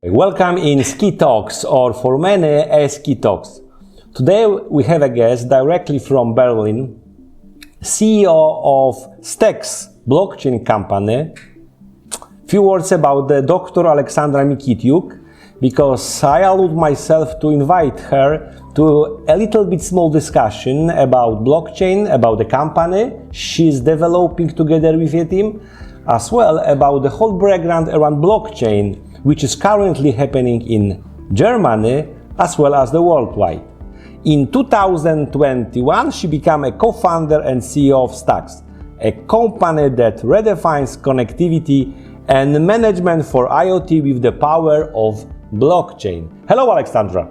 Welcome in Skey Talks, or for many, Skey Talks. Today we have a guest directly from Berlin, CEO of Staex blockchain company. Few words about the Dr. Alexandra Mikityuk, because I allowed myself to invite her to a little bit small discussion about blockchain, about the company she's developing together with her team, as well about the whole background around blockchain, which is currently happening in Germany as well as the worldwide. In 2021, she became a co-founder and CEO of Staex, a company that redefines connectivity and management for IoT with the power of blockchain. Hello, Alexandra.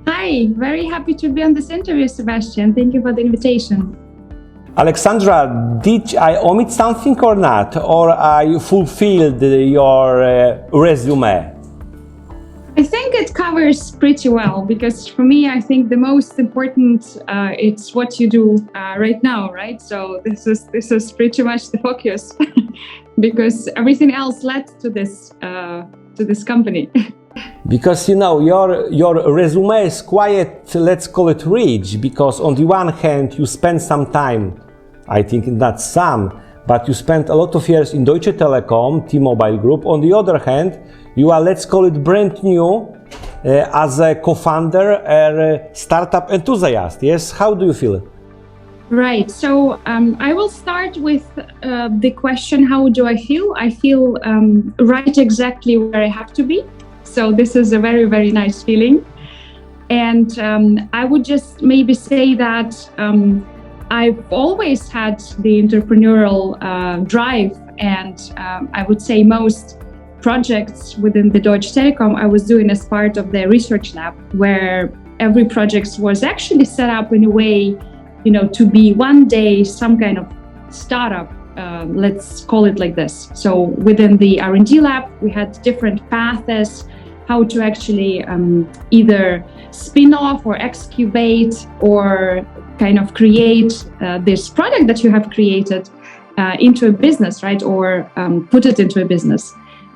Hi, very happy to be on this interview, Sebastian. Thank you for the invitation. Alexandra, did I omit something or not? Or I fulfilled your resume? I think it covers pretty well, because for me, I think the most important it's what you do right now, right? So this is pretty much the focus, because everything else led to this company. Because you know your resume is quite, let's call it rich, because on the one hand you spend some time, I think not some, but you spent a lot of years in Deutsche Telekom, T-Mobile Group. On the other hand, you are, let's call it brand new as a co-founder, a startup enthusiast. Yes, how do you feel? Right. So I will start with the question, how do I feel? I feel right exactly where I have to be. So this is a very, very nice feeling. And I would just maybe say that I've always had the entrepreneurial drive, and I would say most projects within the Deutsche Telekom I was doing as part of the research lab, where every project was actually set up in a way, you know, to be one day some kind of startup. Let's call it like this. So within the R&D lab, we had different paths how to actually either spin off or excubate or kind of create this product that you have created into a business, right? Or put it into a business.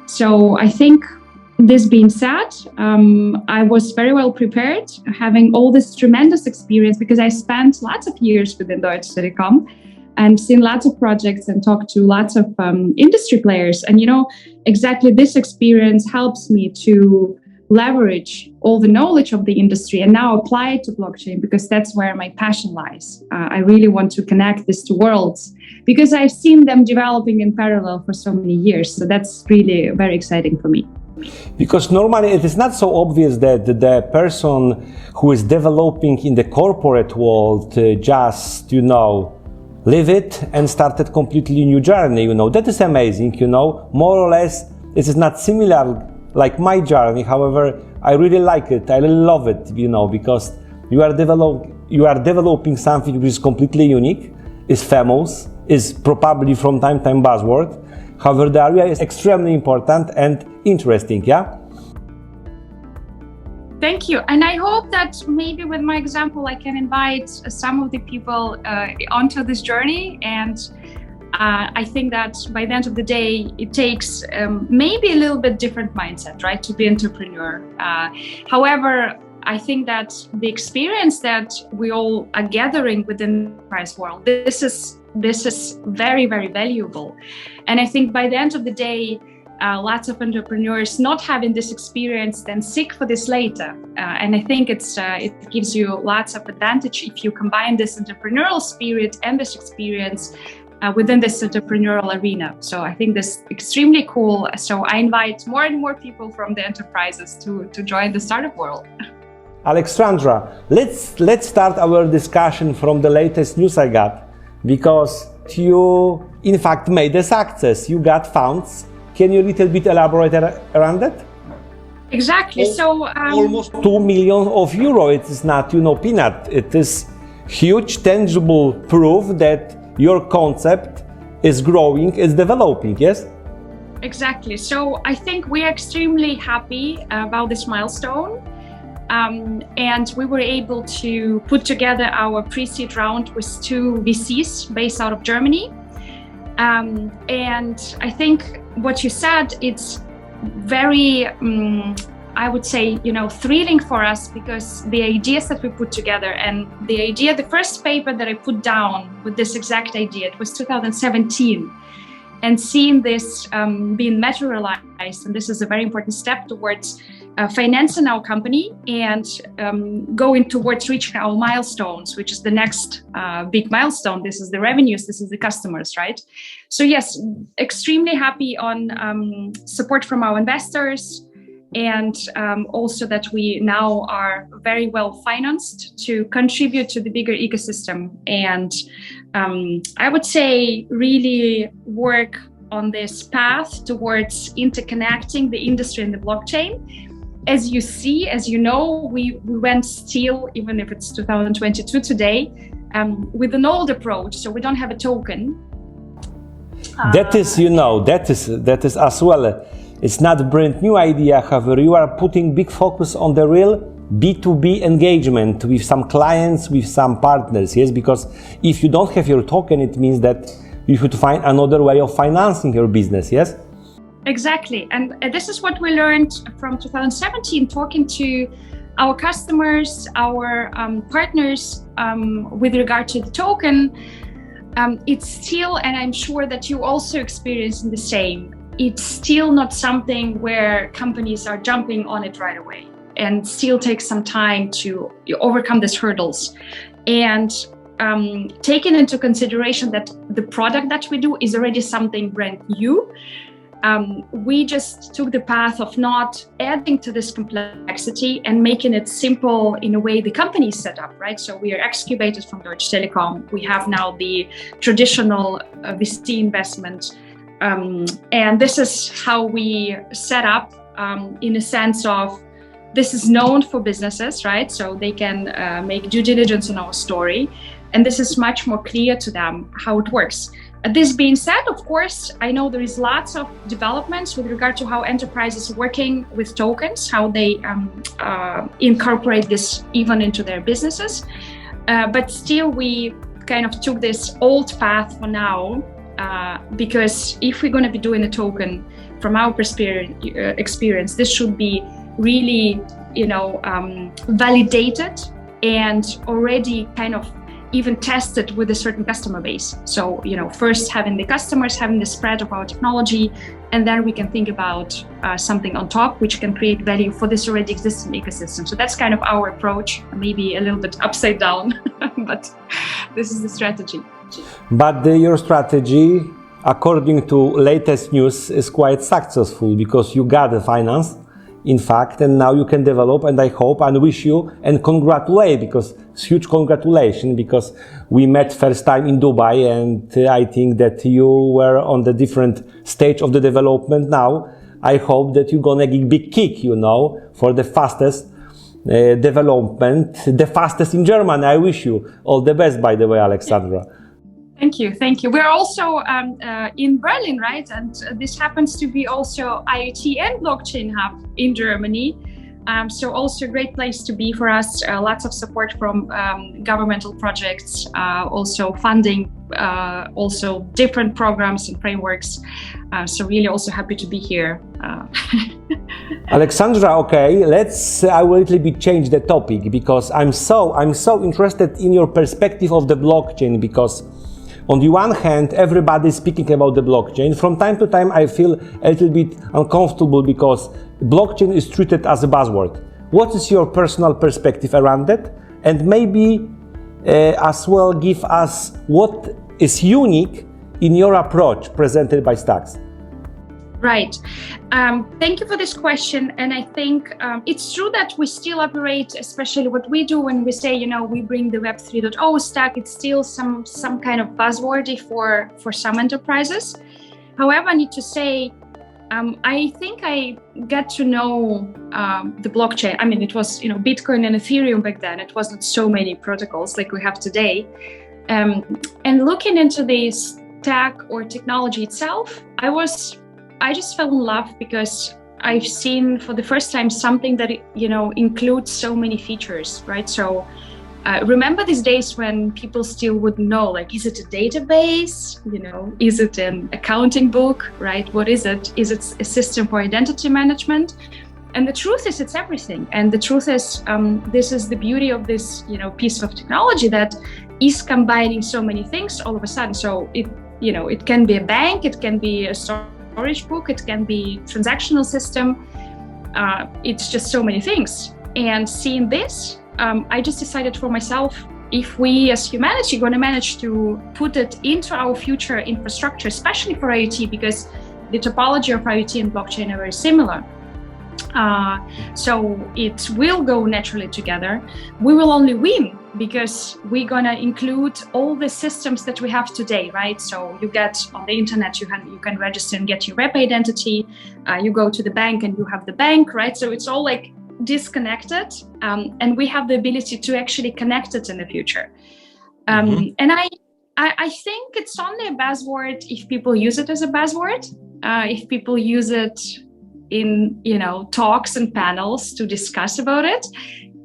So I think, this being said, I was very well prepared, having all this tremendous experience, because I spent lots of years within Deutsche Telekom and seen lots of projects and talked to lots of industry players. And, you know, exactly this experience helps me to leverage all the knowledge of the industry and now apply it to blockchain, because that's where my passion lies. I really want to connect these two worlds, because I've seen them developing in parallel for so many years. So that's really very exciting for me. Because normally it is not so obvious that the person who is developing in the corporate world just, you know, leave it and started completely new journey, you know. That is amazing, you know. More or less, it is not similar like my journey. However, I really like it. I really love it, you know, because you are developing something which is completely unique, is famous, is probably from time to time buzzword. However, the area is extremely important and interesting, yeah? Thank you. And I hope that maybe with my example, I can invite some of the people onto this journey. And I think that by the end of the day, it takes maybe a little bit different mindset, right, to be entrepreneur. However, I think that the experience that we all are gathering within the enterprise world, this is very, very valuable. And I think by the end of the day, lots of entrepreneurs not having this experience then seek for this later. And I think it gives you lots of advantage if you combine this entrepreneurial spirit and this experience within this entrepreneurial arena. So I think this is extremely cool. So I invite more and more people from the enterprises to join the startup world. Alexandra, let's start our discussion from the latest news I got, because you in fact made a success. You got funds. Can you a little bit elaborate around that? Exactly. So almost 2 million euro. It is not, you know, peanut. It is huge, tangible proof that your concept is growing, is developing. Yes. Exactly. So I think we are extremely happy about this milestone. And we were able to put together our pre-seed round with 2 VCs based out of Germany. And I think what you said, it's very, I would say, thrilling for us, because the ideas that we put together and the first paper that I put down with this exact idea, it was 2017. And seeing this being materialized, and this is a very important step towards financing our company and going towards reaching our milestones, which is the next big milestone. This is the revenues, this is the customers, right? So yes, extremely happy on support from our investors, and also that we now are very well financed to contribute to the bigger ecosystem. And I would say really work on this path towards interconnecting the industry and the blockchain. As you see, as you know, we went still, even if it's 2022 today, with an old approach. So we don't have a token. That is as well. It's not a brand new idea. However, you are putting big focus on the real B2B engagement with some clients, with some partners. Yes, because if you don't have your token, it means that you should find another way of financing your business. Yes. Exactly, and this is what we learned from 2017, talking to our customers, our partners with regard to the token. It's still, and I'm sure that you also experiencing the same, it's still not something where companies are jumping on it right away, and still takes some time to overcome these hurdles. And taking into consideration that the product that we do is already something brand new, we just took the path of not adding to this complexity and making it simple in a way the company is set up, right? So we are excubated from Deutsche Telekom. We have now the traditional VC investment. And this is how we set up in a sense of, this is known for businesses, right? So they can make due diligence on our story. And this is much more clear to them how it works. This being said, of course, I know there is lots of developments with regard to how enterprises are working with tokens, how they incorporate this even into their businesses. But still, we kind of took this old path for now, because if we're going to be doing a token, from our experience, this should be really, validated and already kind of even tested with a certain customer base. So, first having the customers, having the spread of our technology, and then we can think about something on top, which can create value for this already existing ecosystem. So that's kind of our approach, maybe a little bit upside down, but this is the strategy. But your strategy, according to latest news, is quite successful, because you got the finance, in fact, and now you can develop, and I hope and wish you and congratulate, because it's huge congratulations, because we met first time in Dubai, and I think that you were on the different stage of the development now. I hope that you're gonna give big kick, for the fastest development, the fastest in Germany. I wish you all the best, by the way, Alexandra. Thank you. We're also in Berlin, right? And this happens to be also IoT and blockchain hub in Germany. So also a great place to be for us. Lots of support from governmental projects, also funding, also different programs and frameworks. So really also happy to be here. Alexandra, okay, I will a little bit change the topic, because I'm so interested in your perspective of the blockchain, because on the one hand, everybody is speaking about the blockchain. From time to time, I feel a little bit uncomfortable, because blockchain is treated as a buzzword. What is your personal perspective around that? And maybe as well give us what is unique in your approach presented by Staex. Right. Thank you for this question. And I think it's true that we still operate, especially what we do when we say, we bring the Web 3.0 stack, it's still some kind of buzzwordy for some enterprises. However, I need to say, I think I get to know the blockchain. I mean, it was, Bitcoin and Ethereum back then. It wasn't so many protocols like we have today. And looking into the stack or technology itself, I just fell in love, because I've seen for the first time something that includes so many features, right? So remember these days when people still wouldn't know, like, is it a database? You know, is it an accounting book, right? What is it? Is it a system for identity management? And the truth is, it's everything. And the truth is, this is the beauty of this, you know, piece of technology that is combining so many things all of a sudden. So it, you know, it can be a bank, it can be a storage book, it can be transactional system. It's just so many things. And seeing this, I just decided for myself, if we as humanity are going to manage to put it into our future infrastructure, especially for IoT, because the topology of IoT and blockchain are very similar. So it will go naturally together. We will only win because we're gonna include all the systems that we have today, right? So you get on the internet, you can register and get your rep identity. You go to the bank and you have the bank, right? So it's all like disconnected, and we have the ability to actually connect it in the future. And I think it's only a buzzword if people use it as a buzzword, if people use it in, you know, talks and panels to discuss about it.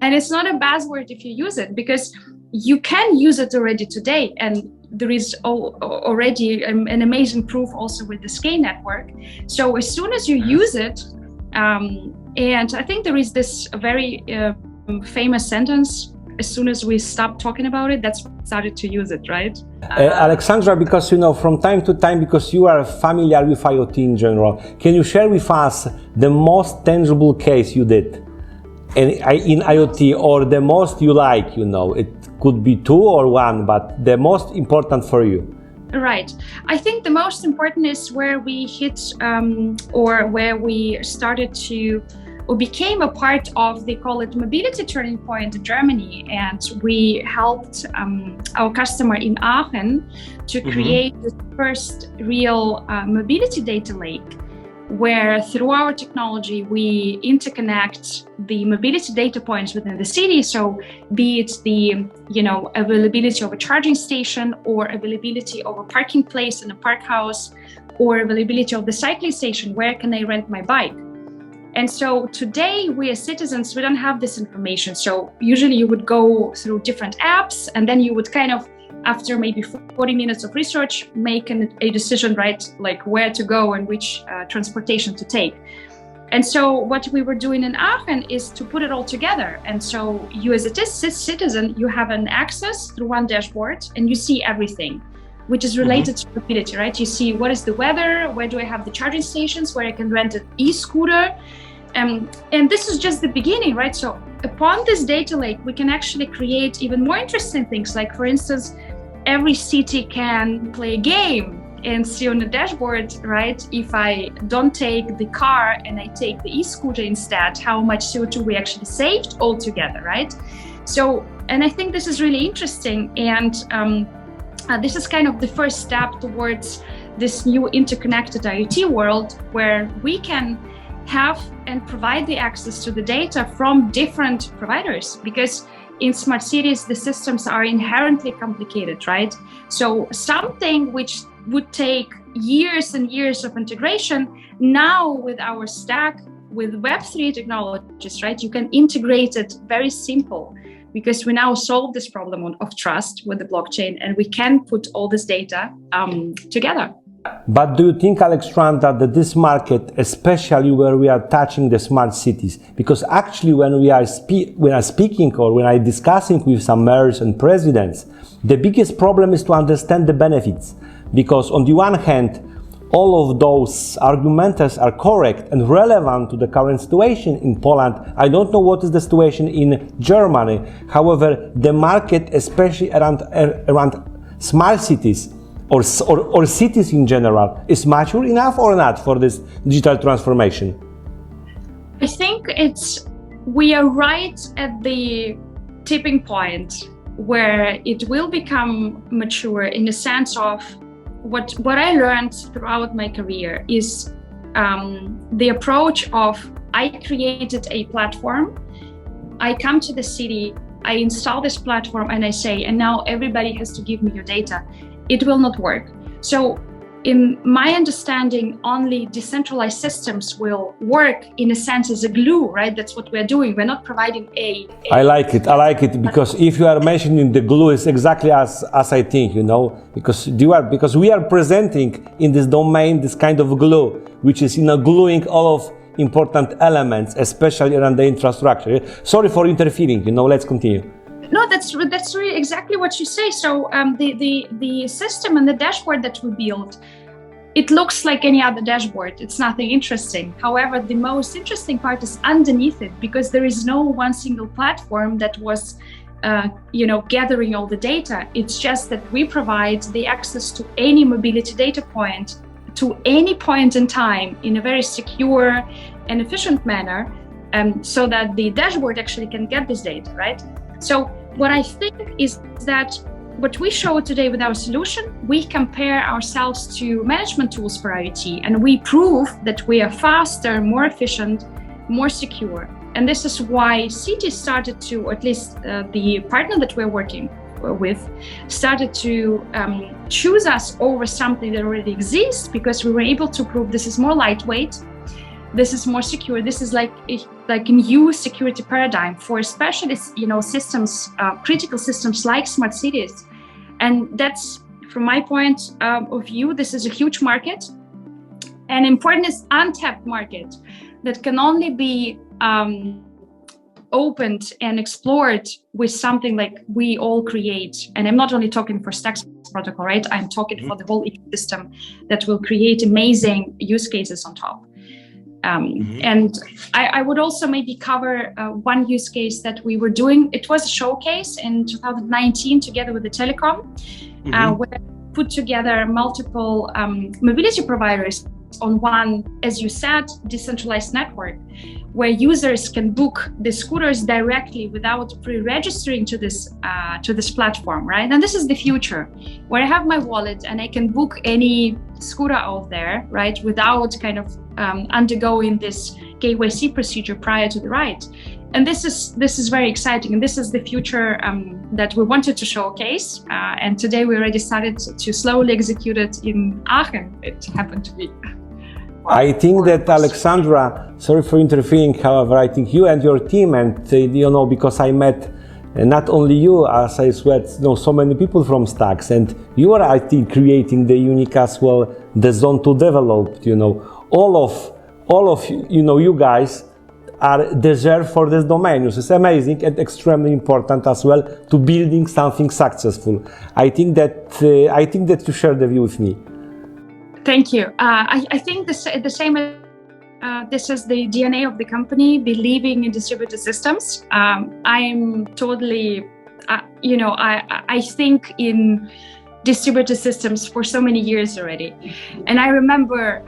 And it's not a buzzword if you use it, because you can use it already today. And there is already an amazing proof also with the Skey Network. So as soon as you use it, and I think there is this very famous sentence, as soon as we stopped talking about it, that's when we started to use it, right? Alexandra, because, you know, from time to time, because you are familiar with IoT in general, can you share with us the most tangible case you did in IoT, or the most you like, you know? It could be two or one, but the most important for you. Right. I think the most important is where we hit, or where we started to, or became a part of, they call it mobility turning point in Germany. And we helped our customer in Aachen to create the first real mobility data lake, where through our technology, we interconnect the mobility data points within the city. So be it the, you know, availability of a charging station, or availability of a parking place in a park house, or availability of the cycling station, where can I rent my bike? And so today, we as citizens, we don't have this information. So usually you would go through different apps, and then you would kind of, after maybe 40 minutes of research, make a decision, right? Like where to go and which transportation to take. And so what we were doing in Aachen is to put it all together. And so you as a citizen, you have an access through one dashboard, and you see everything which is related to mobility, right? You see what is the weather, where do I have the charging stations, where I can rent an e-scooter. And this is just the beginning, right? So upon this data lake, we can actually create even more interesting things. Like, for instance, every city can play a game and see on the dashboard, right? If I don't take the car and I take the e-scooter instead, how much CO2 we actually saved altogether, right? So, and I think this is really interesting. And this is kind of the first step towards this new interconnected IoT world, where we can have and provide the access to the data from different providers, because in smart cities, the systems are inherently complicated, right? So something which would take years and years of integration, now with our stack, with Web3 technologies, right? You can integrate it very simple, because we now solve this problem of trust with the blockchain, and we can put all this data together. But do you think, Alexandra, that this market, especially where we are touching the smart cities, because actually when we are speaking or when I'm discussing with some mayors and presidents, the biggest problem is to understand the benefits. Because on the one hand, all of those arguments are correct and relevant to the current situation in Poland. I don't know what is the situation in Germany. However, the market, especially around smart cities, or cities in general, is mature enough or not for this digital transformation? I think we are right at the tipping point where it will become mature, in the sense of what I learned throughout my career is the approach of, I created a platform, I come to the city, I install this platform, and I say, and now everybody has to give me your data. It will not work. So in my understanding, only decentralized systems will work in a sense as a glue, right? That's what we're doing. We're not providing I like it because if you are mentioning the glue, it's exactly as I think, because we are presenting in this domain this kind of glue, which is gluing all of important elements, especially around the infrastructure. Sorry for interfering. Let's continue. No, that's really exactly what you say. So the system and the dashboard that we built, it looks like any other dashboard. It's nothing interesting. However, the most interesting part is underneath it, because there is no one single platform that was, gathering all the data. It's just that we provide the access to any mobility data point, to any point in time, in a very secure and efficient manner, so that the dashboard actually can get this data, right? So what I think is that what we show today with our solution, we compare ourselves to management tools for IoT, and we prove that we are faster, more efficient, more secure. And this is why CT started to, or at least the partner that we're working with, started to choose us over something that already exists, because we were able to prove this is more lightweight, this is more secure. This is like a new security paradigm for especially systems, critical systems like smart cities. And that's, from my point of view, this is a huge market, and important is untapped market that can only be opened and explored with something like we all create. And I'm not only talking for Staex protocol, right? I'm talking for the whole ecosystem that will create amazing use cases on top. And I would also maybe cover one use case that we were doing. It was a showcase in 2019 together with the Telecom, where we put together multiple mobility providers on one, as you said, decentralized network, where users can book the scooters directly without pre-registering to this platform, right? And this is the future, where I have my wallet and I can book any scooter out there, right, without kind of undergoing this KYC procedure prior to the ride. And this is very exciting, and this is the future that we wanted to showcase. And today we already started to slowly execute it in Aachen. It happened to be. I think that Alexandra, sorry for interfering, however, I think you and your team, and because I met not only you, as I said, so many people from Staex, and you are, I think, creating the unique as well, the zone to develop. All of you guys are deserve for this domain. It's amazing and extremely important as well to building something successful. I think that you share the view with me. Thank you. I think the same. This is the DNA of the company, believing in distributed systems. I'm totally, I think in distributed systems for so many years already. And I remember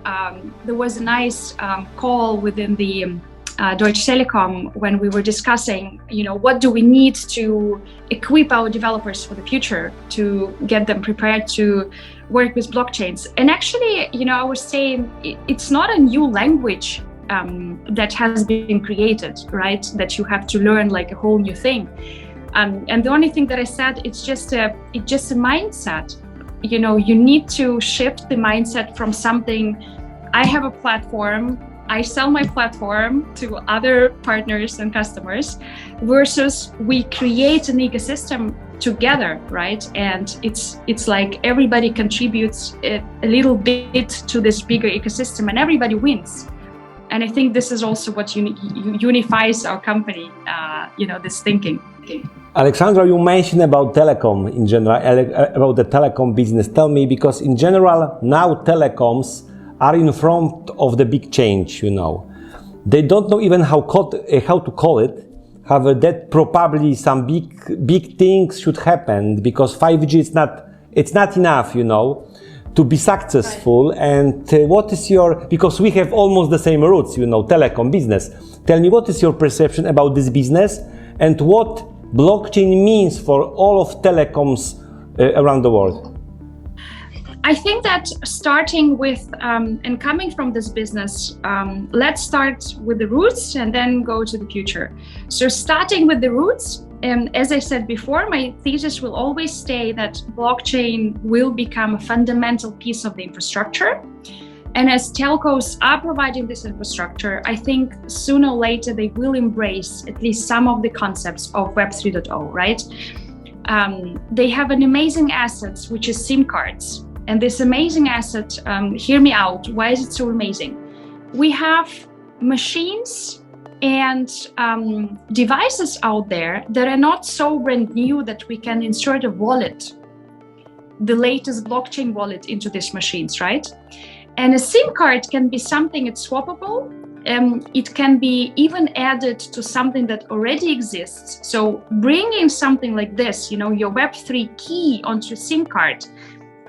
there was a nice call within the Deutsche Telekom when we were discussing, what do we need to equip our developers for the future to get them prepared to work with blockchains. And actually, I was saying it's not a new language that has been created, right? That you have to learn like a whole new thing. And the only thing that I said, it's just a mindset. You need to shift the mindset from something, I have a platform, I sell my platform to other partners and customers, versus we create an ecosystem together, right? And it's like everybody contributes a little bit to this bigger ecosystem, and everybody wins. And I think this is also what unifies our company, this thinking. Alexandra, you mentioned about telecom in general, about the telecom business. Tell me, because in general now telecoms are in front of the big change. They don't know even how to call it. However, that probably some big things should happen, because 5G it's not enough, to be successful. Right. And what is because we have almost the same roots, telecom business. Tell me, what is your perception about this business, and what blockchain means for all of telecoms around the world? I think that starting with and coming from this business, let's start with the roots and then go to the future. So starting with the roots, as I said before, my thesis will always stay that blockchain will become a fundamental piece of the infrastructure. And as telcos are providing this infrastructure, I think sooner or later they will embrace at least some of the concepts of Web 3.0, right? They have an amazing asset, which is SIM cards. And this amazing asset, hear me out, why is it so amazing? We have machines and devices out there that are not so brand new that we can insert a wallet, the latest blockchain wallet into these machines, right? And a SIM card can be something that's swappable. It can be even added to something that already exists. So bringing something like this, your Web3 key onto a SIM card,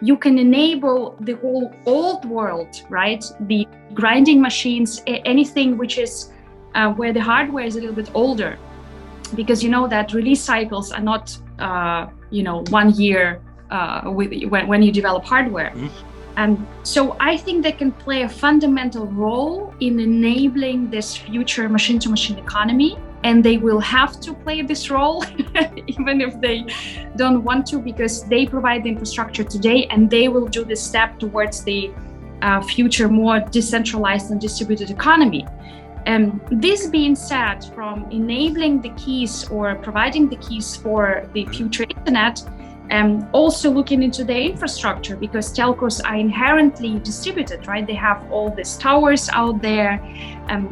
you can enable the whole old world, right? The grinding machines, anything which is where the hardware is a little bit older, because you know that release cycles are not, 1 year when you develop hardware. And so I think they can play a fundamental role in enabling this future machine-to-machine economy, and they will have to play this role, even if they don't want to, because they provide the infrastructure today, and they will do the step towards the future more decentralized and distributed economy. This being said, from enabling the keys or providing the keys for the future internet, also looking into the infrastructure, because telcos are inherently distributed, right? They have all these towers out there.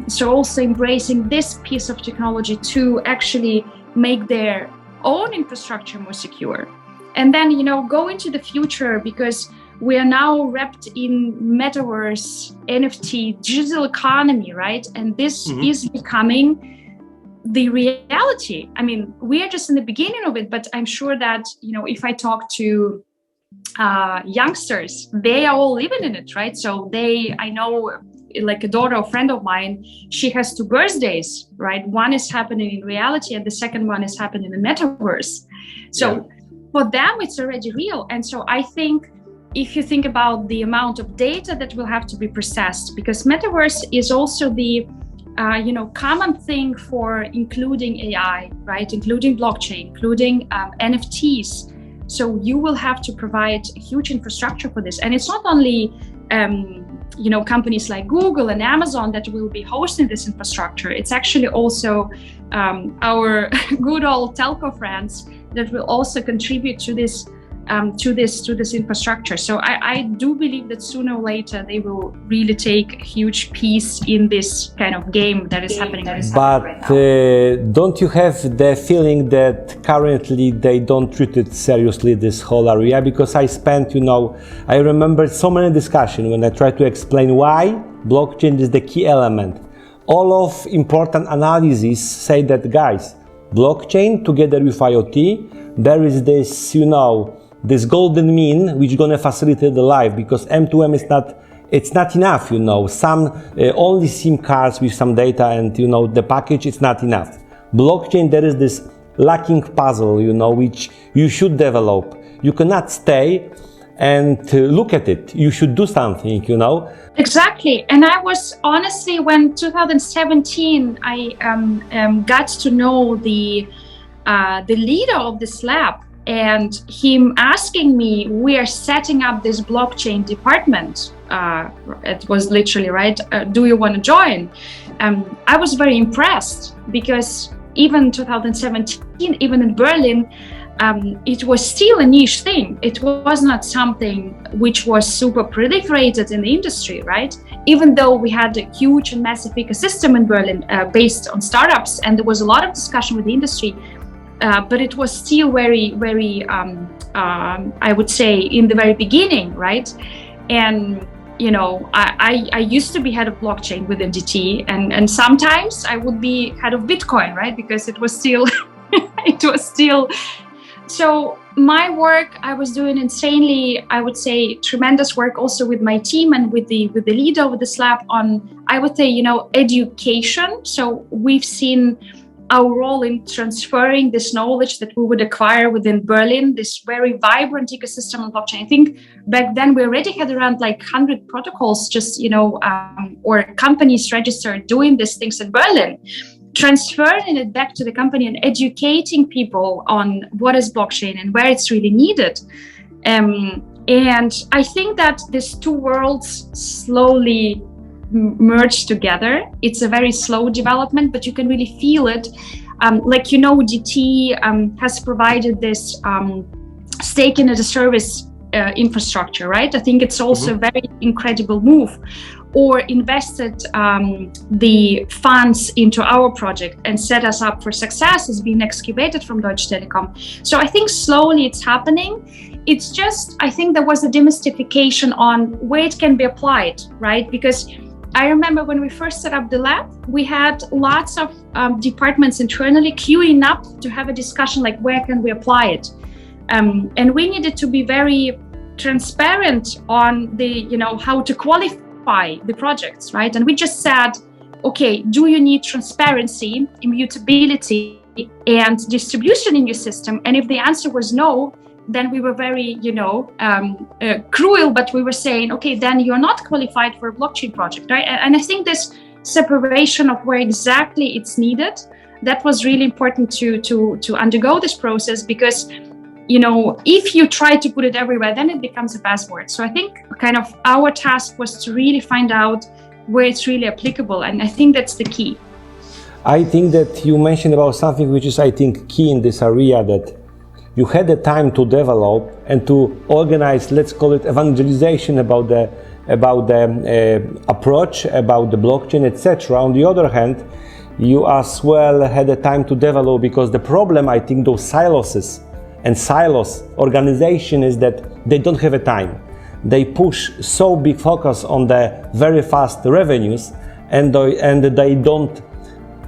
So also embracing this piece of technology to actually make their own infrastructure more secure. And then, go into the future, because we are now wrapped in metaverse, NFT, digital economy, right? And this is becoming the reality. I mean, we are just in the beginning of it, but I'm sure that, if I talk to youngsters, they are all living in it, right? So I know, like a daughter or friend of mine, she has 2 birthdays, right? One is happening in reality and the second one is happening in the metaverse. So for them, it's already real. And so I think if you think about the amount of data that will have to be processed, because metaverse is also the common thing for including AI, right? Including blockchain, including NFTs. So you will have to provide a huge infrastructure for this. And it's not only, companies like Google and Amazon that will be hosting this infrastructure. It's actually also our good old telco friends that will also contribute to this infrastructure. So I do believe that sooner or later they will really take a huge piece in this kind of game that is happening. But right now. Don't you have the feeling that currently they don't treat it seriously, this whole area? Because I spent, I remember so many discussions when I tried to explain why blockchain is the key element. All of important analyses say that, guys, blockchain together with IoT, there is this, this golden mean which is going to facilitate the life, because M2M it's not enough, some only SIM cards with some data and the package is not enough. Blockchain, there is this lacking puzzle, which you should develop. You cannot stay and look at it. You should do something, Exactly. And I was honestly, when 2017, I got to know the leader of this lab, and him asking me, we are setting up this blockchain department. It was literally, right? Do you want to join? I was very impressed, because even 2017, even in Berlin, it was still a niche thing. It was not something which was super proliferated in the industry, right? Even though we had a huge and massive ecosystem in Berlin based on startups, and there was a lot of discussion with the industry, but it was still very, very, I would say, in the very beginning, right? And, I used to be head of blockchain with NDT, and sometimes I would be head of Bitcoin, right? Because it was still, so my work, I was doing insanely, I would say, tremendous work also with my team and with the leader of this lab on, I would say, education. So we've seen our role in transferring this knowledge that we would acquire within Berlin, this very vibrant ecosystem of blockchain. I think back then we already had around 100 protocols, just, or companies registered doing these things in Berlin. transferring it back to the company and educating people on what is blockchain and where it's really needed. And I think that these two worlds slowly merge together. It's a very slow development, but you can really feel it. DT has provided this staking as a service infrastructure, right? I think it's also a very incredible move. Or invested the funds into our project and set us up for success is being excavated from Deutsche Telekom. So I think slowly it's happening. It's just, I think there was a demystification on where it can be applied, right? Because I remember when we first set up the lab, we had lots of departments internally queuing up to have a discussion like, where can we apply it? And we needed to be very transparent on the, how to qualify the projects, right? And we just said, okay, do you need transparency, immutability, and distribution in your system? And if the answer was no, then we were very, cruel, but we were saying, okay, then you're not qualified for a blockchain project, right? And I think this separation of where exactly it's needed, that was really important to undergo this process, because if you try to put it everywhere, then it becomes a buzzword. So I think kind of our task was to really find out where it's really applicable. And I think that's the key. I think that you mentioned about something which is, I think, key in this area, that you had the time to develop and to organize, let's call it evangelization about the approach, about the blockchain, etc. On the other hand, you as well had the time to develop, because the problem, I think, those silos organization is that they don't have a time. They push so big focus on the very fast revenues, and they don't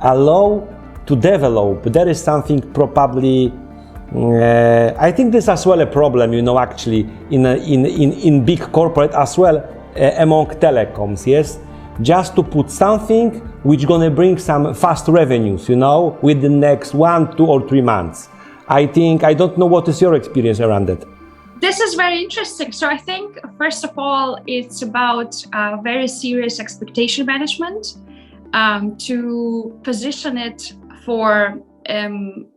allow to develop. There is something probably, I think this is as well a problem, actually in big corporate as well, among telecoms, yes? Just to put something which gonna bring some fast revenues, within the next 1, 2, or 3 months. I don't know what is your experience around it. This is very interesting. So I think, first of all, it's about very serious expectation management, to position it for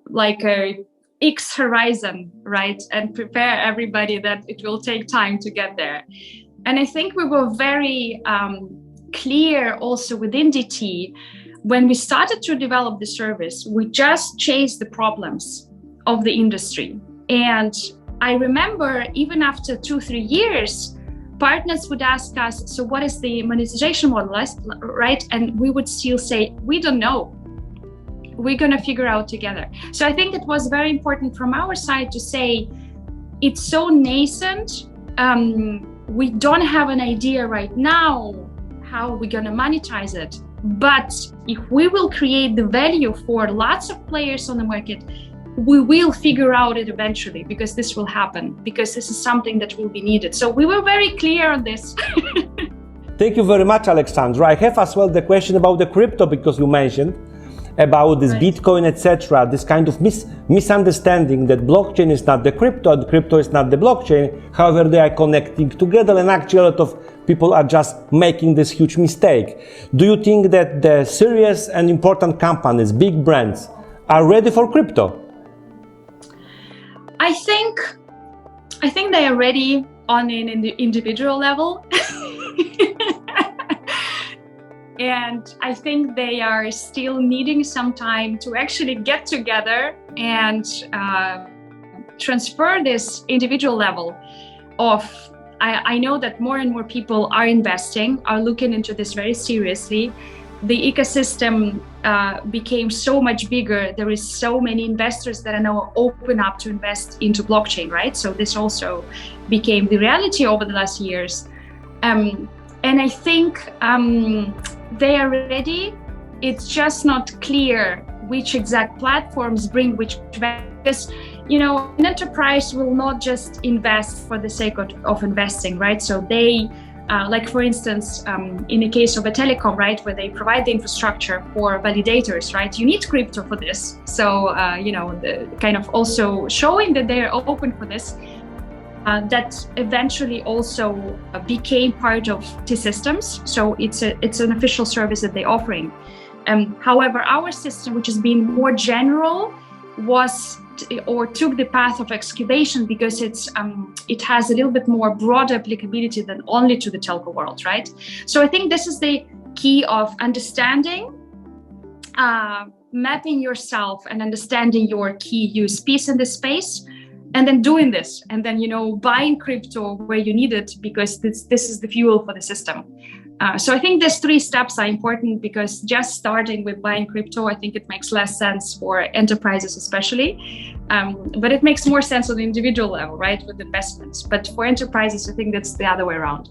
like a X horizon, right? And prepare everybody that it will take time to get there. And I think we were very clear also within DT, when we started to develop the service, we just chased the problems of the industry. And I remember even after 2-3 years, partners would ask us, so what is the monetization model, right? And we would still say, we don't know. We're going to figure out together. So I think it was very important from our side to say, it's so nascent. We don't have an idea right now how we're going to monetize it. But if we will create the value for lots of players on the market, we will figure out it eventually, because this will happen, because this is something that will be needed. So we were very clear on this. Thank you very much, Alexandra. I have as well the question about the crypto, because you mentioned about this Bitcoin, etc. This kind of misunderstanding that blockchain is not the crypto and crypto is not the blockchain. However, they are connecting together, and actually a lot of people are just making this huge mistake. Do you think that the serious and important companies, big brands, are ready for crypto? I think they are ready on an individual level. And I think they are still needing some time to actually get together and transfer this individual level of, I know that more and more people are investing, are looking into this very seriously. The ecosystem became so much bigger. There is so many investors that are now open up to invest into blockchain, right? So this also became the reality over the last years. And I think they are ready. It's just not clear which exact platforms bring which value. Because, an enterprise will not just invest for the sake of investing, right? So they, like for instance, in the case of a telecom, right, where they provide the infrastructure for validators, right, you need crypto for this. So, the kind of also showing that they're open for this, that eventually also became part of T-Systems. So it's an official service that they're offering. However, our system, which has been more general, took the path of excubation because it has a little bit more broad applicability than only to the telco world, right? So I think this is the key of understanding, mapping yourself and understanding your key USPs in this space, and then doing this, and then buying crypto where you need it, because this is the fuel for the system. So I think these 3 steps are important, because just starting with buying crypto, I think it makes less sense for enterprises especially, but it makes more sense on the individual level, right, with investments. But for enterprises, I think that's the other way around.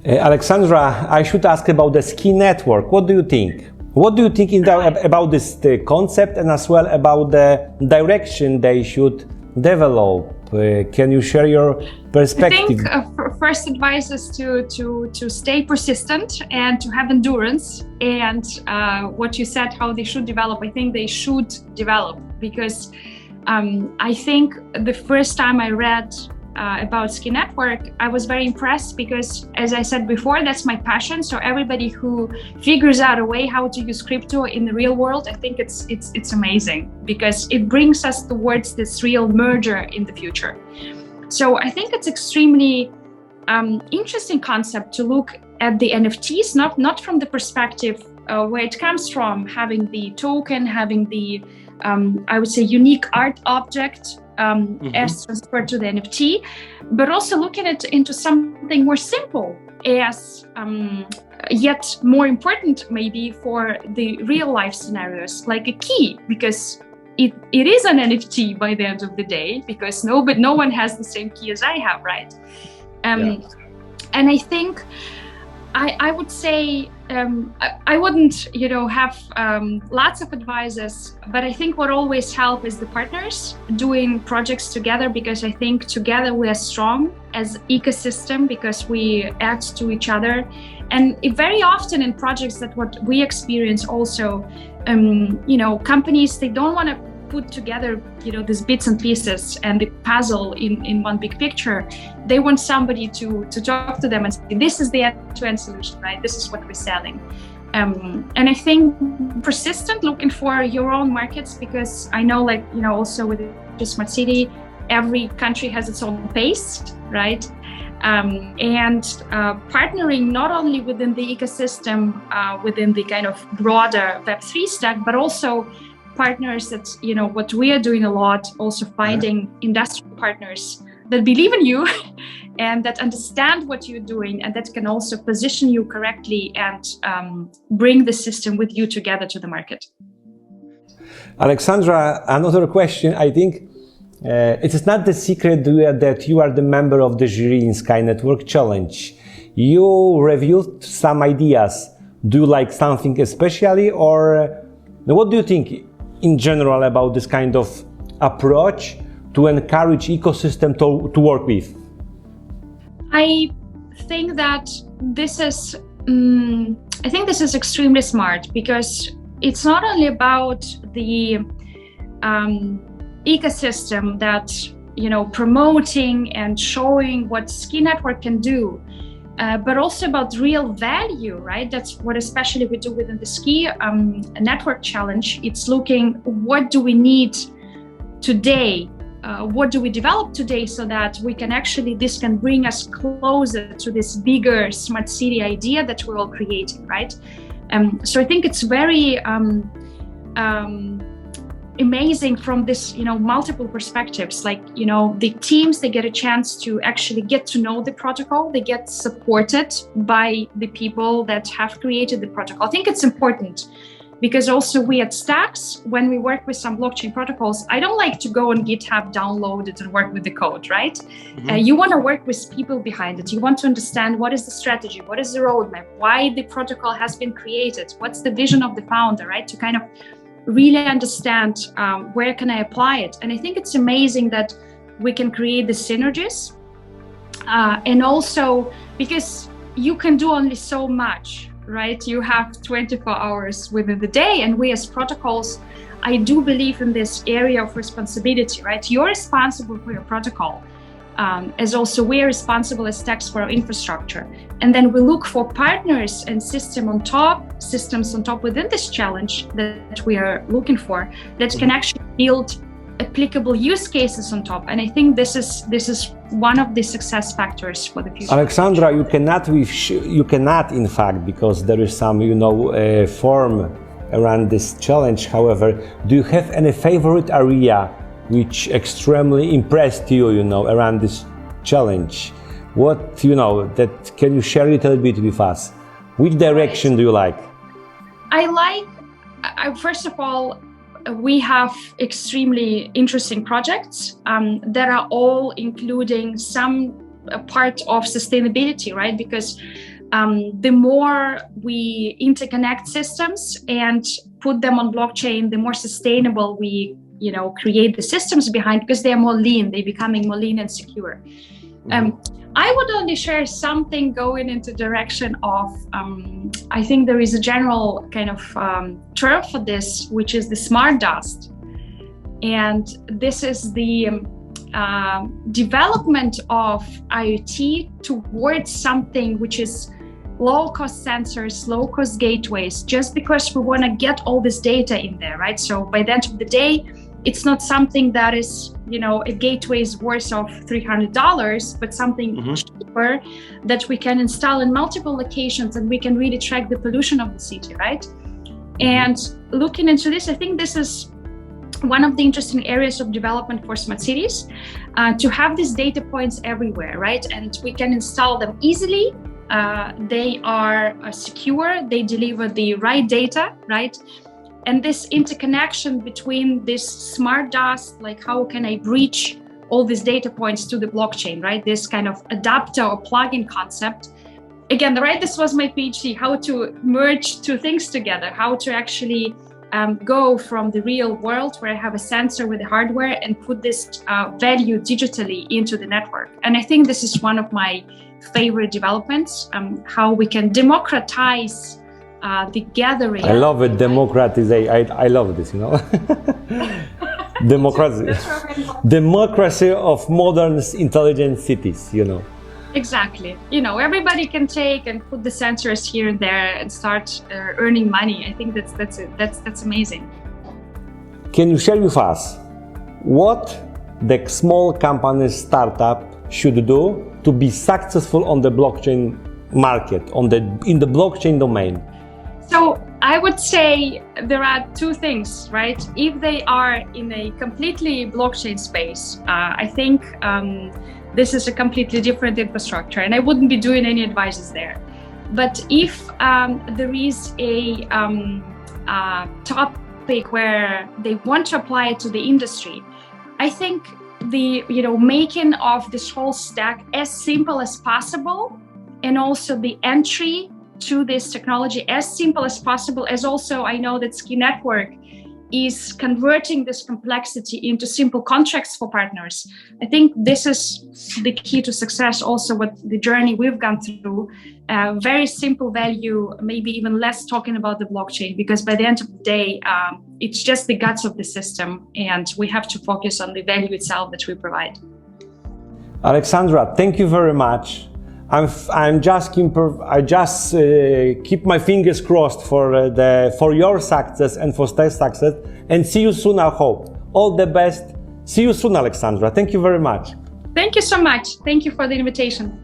Alexandra, I should ask about the Skey Network. What do you think? What do you think about the concept, and as well about the direction they should develop? Can you share your perspective? I think first advice is to stay persistent and to have endurance. And what you said, how they should develop, I think they should develop, because I think the first time I read about Skey Network, I was very impressed, because as I said before, that's my passion. So everybody who figures out a way how to use crypto in the real world, I think it's amazing, because it brings us towards this real merger in the future. So I think it's extremely interesting concept to look at the NFTs, not from the perspective where it comes from, having the token, having the I would say unique art object as transferred to the NFT, but also looking at into something more simple, as yet more important maybe for the real life scenarios, like a key, because it is an NFT by the end of the day, because no one has the same key as I have, right? And I think I would say I wouldn't, have lots of advisors, but I think what always helps is the partners doing projects together, because I think together we are strong as ecosystem, because we add to each other. And very often in projects, that what we experience also, companies, they don't want to put together, these bits and pieces and the puzzle in one big picture. They want somebody to talk to them and say, this is the end-to-end solution, right? This is what we're selling. And I think persistent, looking for your own markets, because I know, also with the smart city, every country has its own pace, right? And partnering not only within the ecosystem, within the kind of broader Web3 stack, but also partners that, what we are doing a lot, also finding industrial partners that believe in you and that understand what you're doing, and that can also position you correctly and bring the system with you together to the market. Alexandra, another question. I think it is not the secret that you are the member of the Jiren Sky Network Challenge. You reviewed some ideas. Do you like something especially, or what do you think in general about this kind of approach to encourage ecosystem to work with? I think that this is extremely smart, because it's not only about the ecosystem that, promoting and showing what Skey Network can do, but also about real value, right? That's what especially we do within the Skey Network Challenge. It's looking, what do we need today? What do we develop today, so that we can actually, this can bring us closer to this bigger smart city idea that we're all creating, right? So I think it's very amazing from this, multiple perspectives. The teams, they get a chance to actually get to know the protocol. They get supported by the people that have created the protocol. I think it's important, because also we at Staex, when we work with some blockchain protocols, I don't like to go on GitHub, download it and work with the code, right? You want to work with people behind it. You want to understand what is the strategy, what is the roadmap, why the protocol has been created, what's the vision of the founder, right? To kind of really understand where can I apply it. And I think it's amazing that we can create the synergies, and also because you can do only so much, right? You have 24 hours within the day, and we as protocols, I do believe in this area of responsibility, right? You're responsible for your protocol, as also we are responsible as Staex for our infrastructure. And then we look for partners and systems on top within this challenge that we are looking for that can actually build applicable use cases on top. And I think this is one of the success factors for the future. Alexandra, you cannot in fact, because there is some form around this challenge. However, do you have any favorite area which extremely impressed you, around this challenge? What, that can you share it a little bit with us? Which direction do you like? First of all, we have extremely interesting projects that are all including some part of sustainability, right? Because the more we interconnect systems and put them on blockchain, the more sustainable we create the systems behind, because they are more lean, they're becoming more lean and secure. I would only share something going into direction of, I think there is a general kind of term for this, which is the smart dust. And this is the development of IoT towards something which is low-cost sensors, low-cost gateways, just because we want to get all this data in there, right? So by the end of the day, it's not something that is, a gateway's worth of $300, but something cheaper that we can install in multiple locations, and we can really track the pollution of the city, right? And looking into this, I think this is one of the interesting areas of development for smart cities, to have these data points everywhere, right? And we can install them easily. They are secure, they deliver the right data, right? And this interconnection between this smart dust, like how can I reach all these data points to the blockchain, right? This kind of adapter or plugin concept. Again, right, this was my PhD, how to merge two things together, how to actually go from the real world where I have a sensor with the hardware and put this value digitally into the network. And I think this is one of my favorite developments, how we can democratize the gathering. I love it, democratization. I love this, Democracy of modern intelligent cities, Exactly. Everybody can take and put the sensors here and there and start earning money. I think that's amazing. Can you share with us what the small company startup should do to be successful on the blockchain market, in the blockchain domain? So I would say there are two things, right? If they are in a completely blockchain space, I think this is a completely different infrastructure, and I wouldn't be doing any advices there. But if there is a topic where they want to apply it to the industry, I think the making of this whole stack as simple as possible, and also the entry to this technology as simple as possible, as also I know that Skey Network is converting this complexity into simple contracts for partners. I think this is the key to success, also with the journey we've gone through. Very simple value, maybe even less talking about the blockchain, because by the end of the day, it's just the guts of the system, and we have to focus on the value itself that we provide. Alexandra, thank you very much. I just keep my fingers crossed for your success and for Staex success, and see you soon, I hope. All the best. See you soon, Alexandra. Thank you very much. Thank you so much. Thank you for the invitation.